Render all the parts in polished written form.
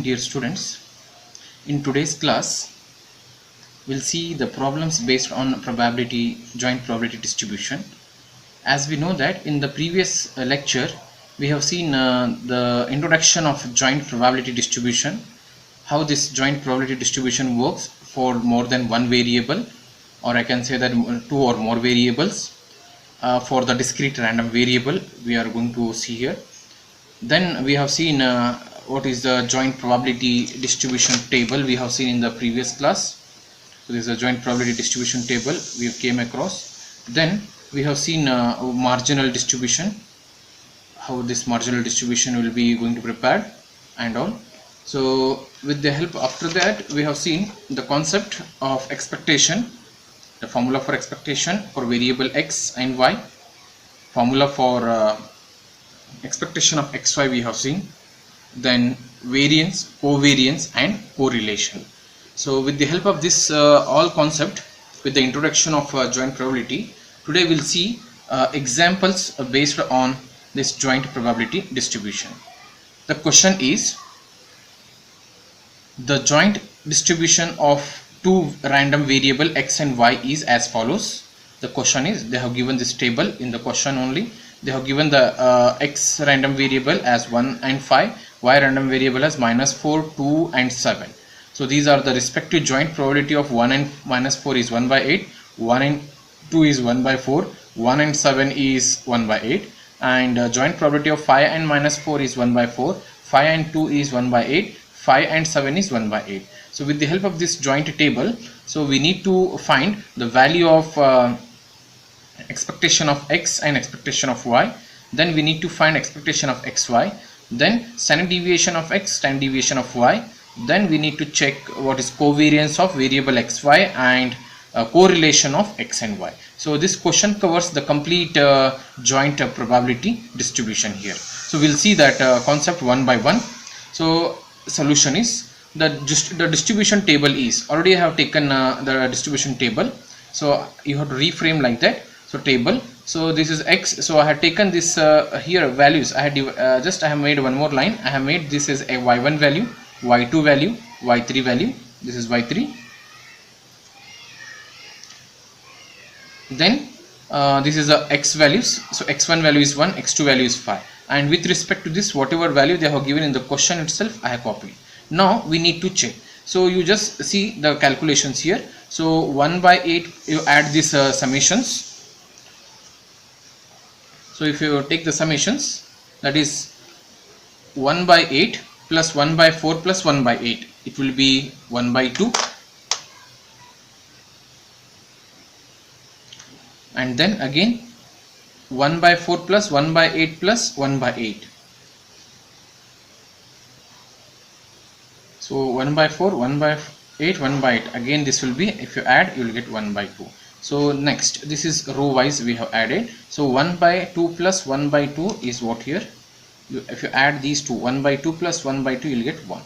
dear students, in today's class we'll see the problems based on joint probability distribution. As we know that in the previous lecture we have seen the introduction of joint probability distribution, how this joint probability distribution works for more than one variable, or I can say that two or more variables. For the discrete random variable we are going to see here. Then we have seen what is the joint probability distribution table we have seen in the previous class. So this is a joint probability distribution table we came across. Then we have seen marginal distribution, how this marginal distribution will be going to prepared and all. So with the help, after that we have seen the concept of expectation, the formula for expectation for variable x and y, formula for expectation of xy we have seen, then variance, covariance and correlation. So with the help of this all concept, with the introduction of joint probability, today we'll see examples based on this joint probability distribution. The question is, the joint distribution of two random variable x and y is as follows. The question is, they have given this table in the question only. They have given the x random variable as 1 and 5, y random variable as -4, 2 and 7. So these are the respective joint probability of 1 and -4 is 1 by 8, 1 and 2 is 1 by 4, 1 and 7 is 1 by 8, and joint probability of 5 and -4 is 1 by 4, 5 and 2 is 1 by 8, 5 and 7 is 1 by 8. So with the help of this joint table, so we need to find the value of expectation of x and expectation of y. Then we need to find expectation of xy, then standard deviation of x, standard deviation of y. Then we need to check what is covariance of variable xy and correlation of x and y. So this question covers the complete joint probability distribution here. So we'll see that concept one by one. So solution is, the distribution table is, already I have taken the distribution table, so you have to reframe like that. So table, so this is x, so I had taken this here values, I had I have made one more line. I have made this is a y1 value, y2 value, y3 value, this is y3. Then this is the x values, so x1 value is 1, x2 value is 5, and with respect to this, whatever value they have given in the question itself, I have copied. Now we need to check. So you just see the calculations here. So 1 by 8, you add these summations. So if you take the summations, that is 1 by 8 plus 1 by 4 plus 1 by 8, it will be 1 by 2, and then again 1 by 4 plus 1 by 8 plus 1 by 8. So 1 by 4, 1 by 8, 1 by 8, again this will be, if you add, you will get 1 by 2. So next, this is row wise we have added. So 1 by 2 plus 1 by 2 is what here? If you add these two, 1 by 2 plus 1 by 2, you will get 1.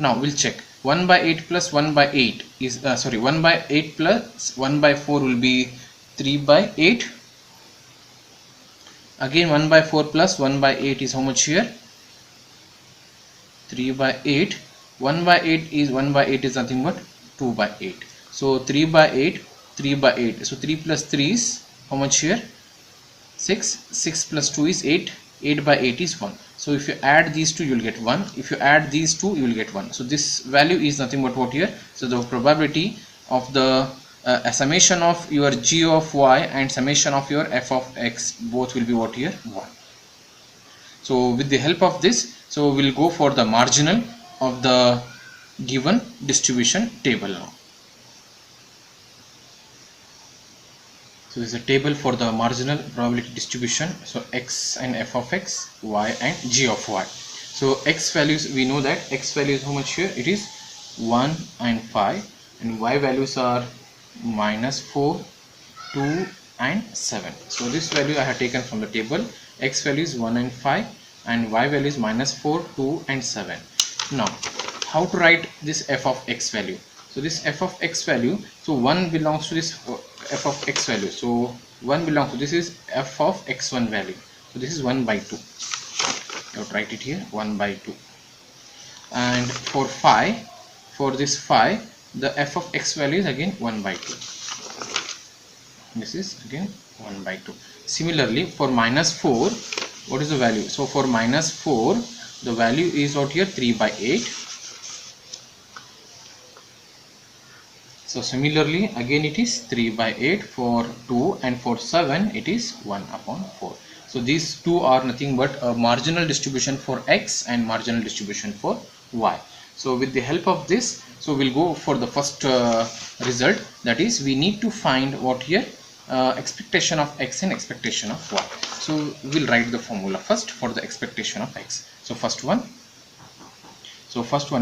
Now we'll check. 1 by 8 plus 1 by 8 is 1 by 8 plus 1 by 4 will be 3 by 8. Again 1 by 4 plus 1 by 8 is how much here? 3 by 8. 1 by 8 is, 1 by 8 is nothing but 2 by 8. So 3 by 8, 3 by 8. So 3 plus 3 is how much here? 6. 6 plus 2 is 8. 8 by 8 is 1. So if you add these two, you will get 1. If you add these two, you will get 1. So this value is nothing but what here? So the probability of the summation of your g of y and summation of your f of x, both will be what here? 1. So with the help of this, so we'll go for the marginal of the given distribution table now. So this is a table for the marginal probability distribution. So x and f of x, y and g of y. So x values, we know that x value is how much here? It is 1 and 5, and y values are -4, 2 and 7. So this value I have taken from the table. X value is 1 and 5 and y value is -4, 2 and 7. Now how to write this f of x value? So this f of x value, so 1 belongs to this f of x value. So 1 belongs to, this is f of x1 value. So this is 1 by 2. I would write it here, 1 by 2. and for phi, for this phi, the f of x value is again 1 by 2. This is again 1 by 2. Similarly, for minus 4, what is the value? So for minus 4, the value is out here 3 by 8. So similarly, again it is 3 by 8 for 2, and for 7 it is 1 upon 4. So these two are nothing but a marginal distribution for x and marginal distribution for y. So with the help of this, so we'll go for the first result, that is we need to find what here, expectation of x and expectation of y. So we'll write the formula first for the expectation of x. So first one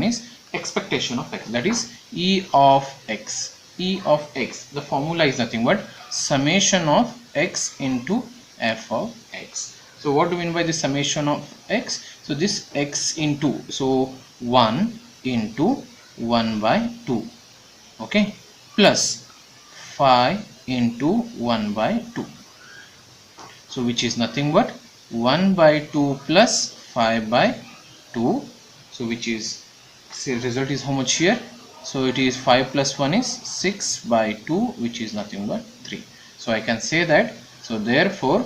is expectation of x, that is e of x. E of x, the formula is nothing but summation of x into f of x. So what do we mean by the summation of x? So this x into, so 1 into 1 by 2, okay, plus 5 into 1 by 2, so which is nothing but 1 by 2 plus 5 by 2, so which is, say, result is how much here? So it is 5 plus 1 is 6 by 2, which is nothing but 3. So I can say that, so therefore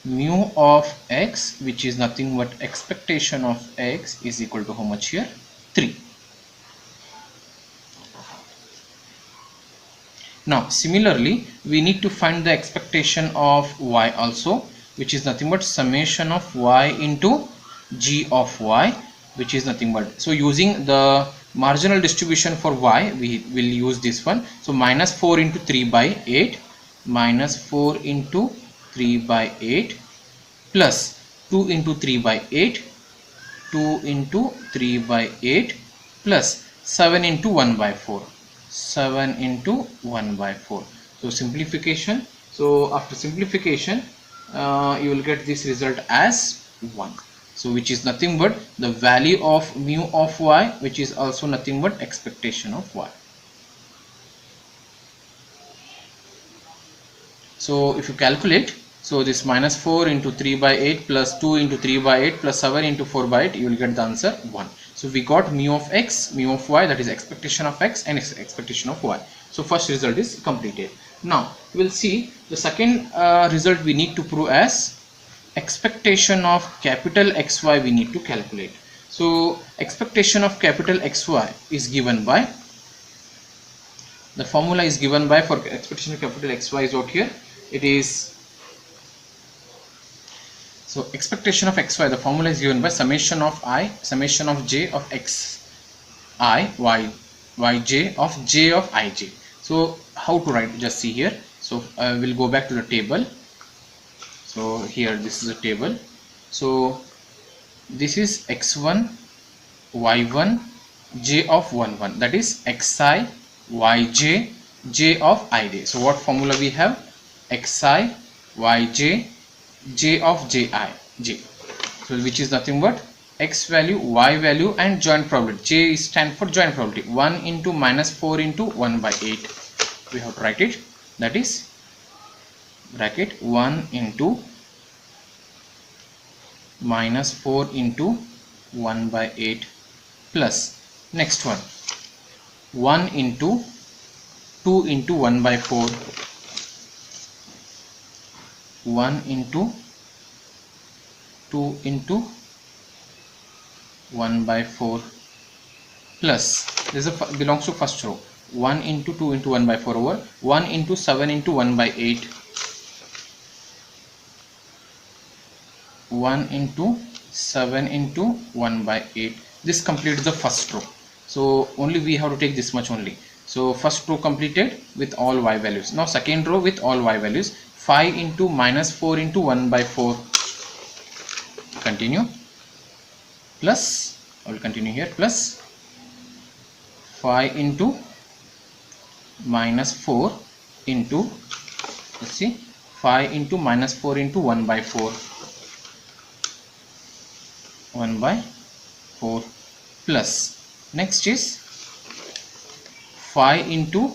mu of x, which is nothing but expectation of x, is equal to how much here? 3. Now similarly, we need to find the expectation of y also, which is nothing but summation of y into g of y, which is nothing but, so using the marginal distribution for y, we will use this one. So minus 4 into 3 by 8, minus 4 into 3 by 8 plus 2 into 3 by 8, 2 into 3 by 8 plus 7 into 1 by 4, 7 into 1 by 4. So simplification, so after simplification you will get this result as 1. So which is nothing but the value of mu of y, which is also nothing but expectation of y. So if you calculate, so this minus 4 into 3 by 8 plus 2 into 3 by 8 plus 7 into 4 by 8, you will get the answer 1. So we got mu of x, mu of y, that is expectation of x and expectation of y. So first result is completed. Now we will see the second result we need to prove as expectation of capital XY we need to calculate. So expectation of capital XY is given by, the formula is given by, for expectation of capital XY is out here, it is, so expectation of XY, the formula is given by summation of I, summation of j of x I y, yj of j of ij. So how to write, just see here. So we'll go back to the table. So here this is a table. So this is x1 y1 j of 1 1, that is xi yj j of ij. So what formula we have? xi yj j of ji j. So which is nothing but x value, y value and joint probability. J stand for joint probability. 1 into minus 4 into 1 by 8. We have to write it, that is bracket 1 into minus 4 into 1 by 8 plus next one 1 into 2 into 1 by 4, 1 into 2 into 1 by 4 plus, this is belongs to first row, 1 into 2 into 1 by 4 over 1 into 7 into 1 by 8, 1 into 7 into 1 by 8. This completes the first row. So only we have to take this much only. So first row completed with all y values. Now second row with all y values. 5 into minus 4 into 1 by 4. Continue. Plus, I will continue here, plus 5 into minus 4 into, let's see, 5 into minus 4 into 1 by 4. 1 by 4 plus next is 5 into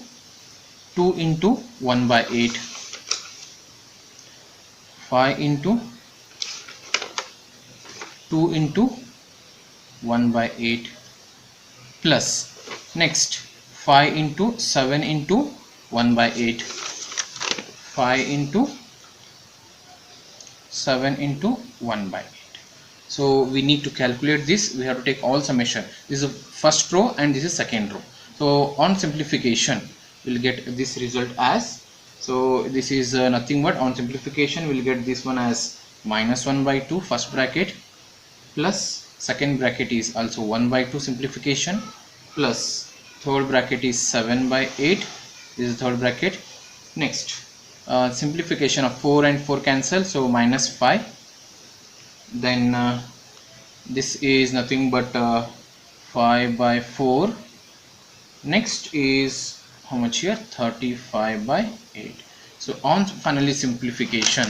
2 into 1 by 8, 5 into 2 into 1 by 8 plus next 5 into 7 into 1 by 8, 5 into 7 into 1 by 8. So we need to calculate this. We have to take all summation. This is first row and this is second row. So on simplification we'll get this result as, so this is nothing but on simplification we'll get this one as minus 1 by 2 first bracket plus second bracket is also 1 by 2 simplification plus third bracket is 7 by 8. This is third bracket. Next simplification of 4 and 4 cancel, so minus 5. Then this is nothing but 5 by 4. Next is how much here, 35 by 8. So on finally simplification,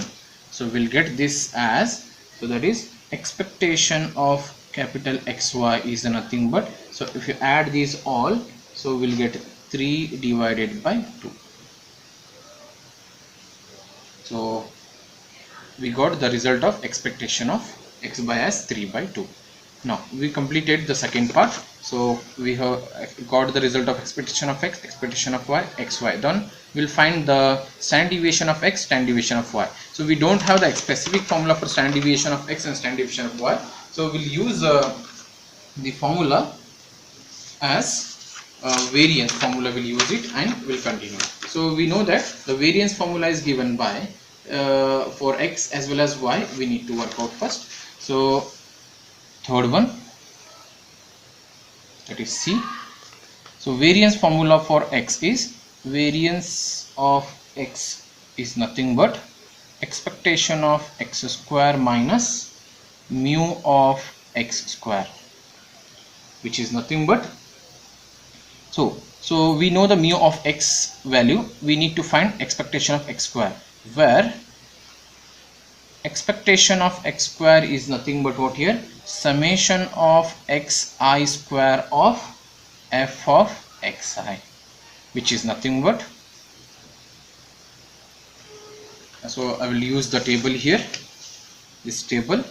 so we'll get this as, so that is expectation of capital XY is nothing but, so if you add these all, so we'll get 3 divided by 2. So we got the result of expectation of x by as 3 by 2. Now we completed the second part. So we have got the result of expectation of x, expectation of y, xy. Then we'll find the standard deviation of x, standard deviation of y. So we don't have the specific formula for standard deviation of x and standard deviation of y. So we'll use the formula as variance formula. We'll use it and we'll continue. So we know that the variance formula is given by for x as well as y. We need to work out first. So third one, that is C. So variance formula for x is, variance of x is nothing but expectation of x square minus mu of x square, which is nothing but, so we know the mu of x value. We need to find expectation of x square, where expectation of x square is nothing but what here, summation of xi square of f of xi, which is nothing but, so I will use the table here, this table.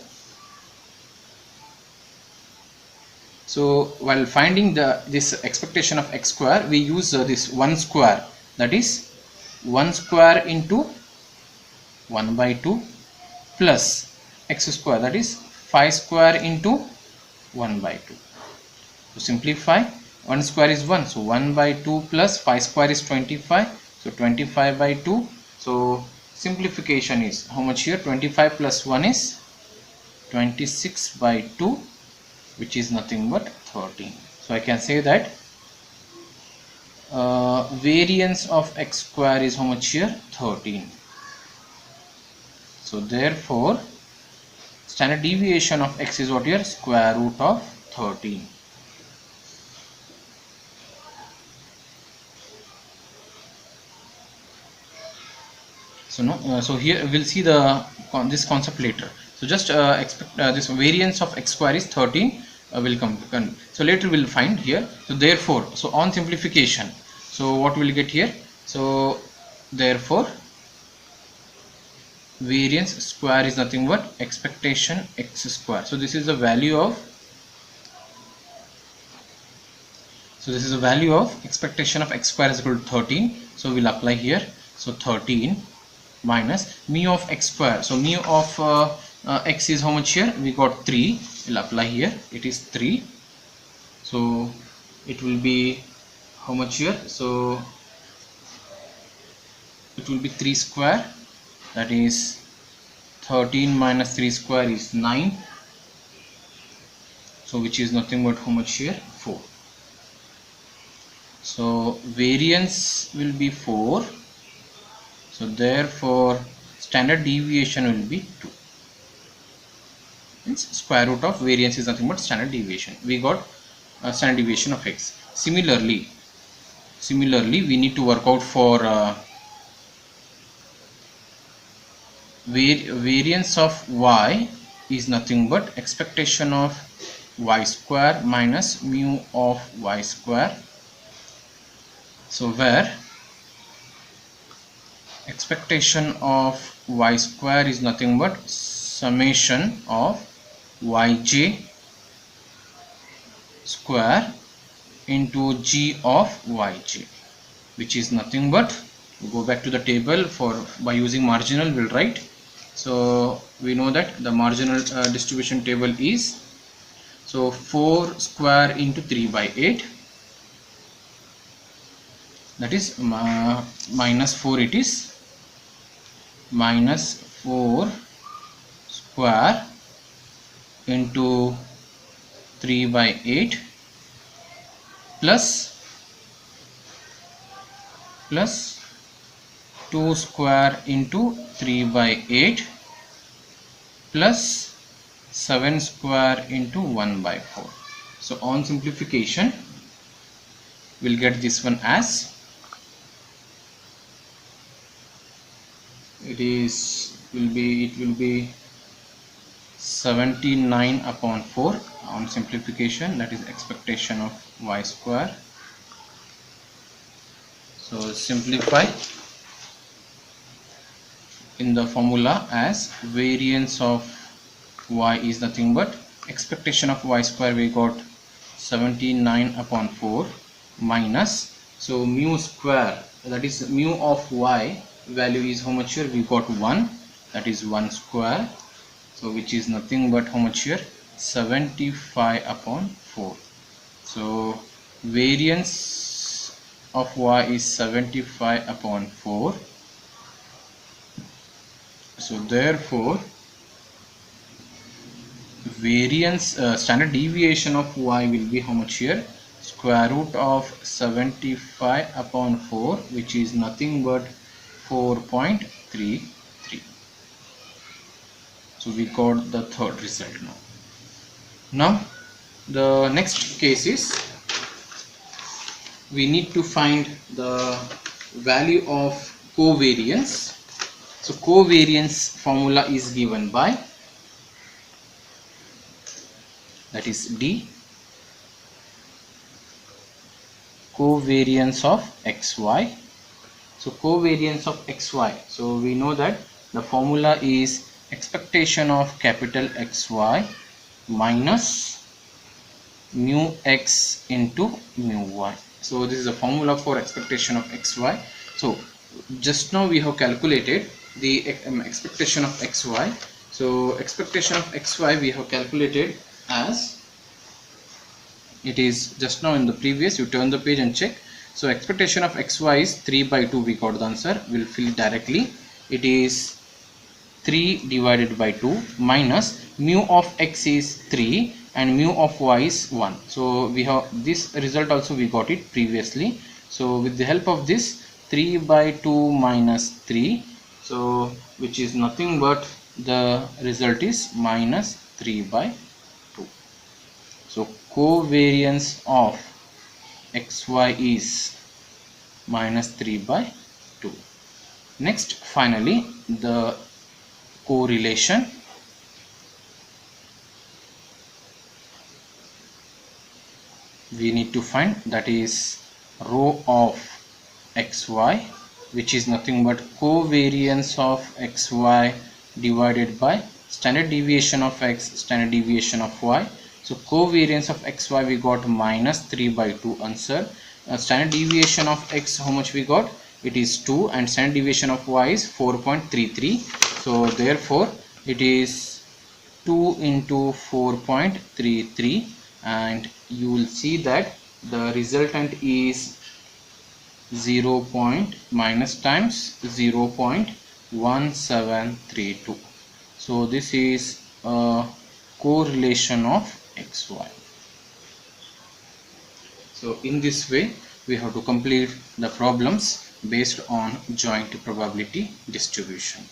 So while finding this expectation of x square, we use this 1 square, that is 1 square into 1 by 2 plus x square, that is 5 square into 1 by 2. To simplify, 1 square is 1, so 1 by 2 plus 5 square is 25, so 25 by 2. So simplification is how much here, 25 plus 1 is 26 by 2, which is nothing but 13. So I can say that variance of x square is how much here, 13. So therefore standard deviation of x is what here, square root of 13. So no, so here we'll see this concept later. So just expect this variance of x square is 13 will come. So later we'll find here. So therefore, so on simplification, so what will get here? So therefore variance square is nothing but expectation x square. So this is the value of, so this is the value of expectation of x square is equal to 13. So we'll apply here. So 13 minus mu of x square. So mu of x is how much here? We got 3. We'll apply here. It is 3. So it will be how much here? So it will be 3 square. That is 13 minus 3 square is 9. So which is nothing but how much here? 4. So variance will be 4. So therefore standard deviation will be 2. Means square root of variance is nothing but standard deviation. We got standard deviation of x. Similarly we need to work out for variance of y is nothing but expectation of y square minus mu of y square. So where expectation of y square is nothing but summation of yj square into g of yj, which is nothing but, go back to the table, for by using marginal we'll write. So we know that the marginal distribution table is, so 4 square into 3 by 8, that is minus 4, it is minus 4 square into 3 by 8 plus 2 square into 3 by 8 plus 7 square into 1 by 4. So on simplification we'll get this one as, it will be 79 upon 4 on simplification, that is expectation of y square. So simplify in the formula as variance of y is nothing but expectation of y square, we got 79 upon 4 minus, so mu square, that is mu of y value is how much here, we got 1, that is 1 square, so which is nothing but how much here, 75 upon 4. So variance of y is 75 upon 4. So therefore variance, standard deviation of y will be how much here, square root of 75 upon 4, which is nothing but 4.33. So we got the third result now. Now the next case is, we need to find the value of covariance. So covariance formula is given by, that is D, covariance of xy. So covariance of xy, so we know that the formula is expectation of capital XY minus mu x into mu y. So this is a formula for expectation of xy. So just now we have calculated the expectation of xy. So expectation of xy we have calculated as, it is just now in the previous, you turn the page and check. So expectation of xy is 3 by 2, we got the answer, we'll fill it directly. It is 3 divided by 2 minus mu of x is 3 and mu of y is 1. So we have this result also, we got it previously. So with the help of this, 3 by 2 minus 3, so which is nothing but the result is minus 3 by 2. So covariance of xy is minus 3 by 2. Next, finally the correlation. We need to find, that is rho of xy, which is nothing but covariance of xy divided by standard deviation of x, standard deviation of y. So covariance of xy we got minus 3 by 2 answer. Standard deviation of x, how much we got, it is 2, and standard deviation of y is 4.33. so therefore it is 2 into 4.33, and you will see that the resultant is 0. minus times 0.1732. so this is a correlation of xy. So in this way we have to complete the problems based on joint probability distribution.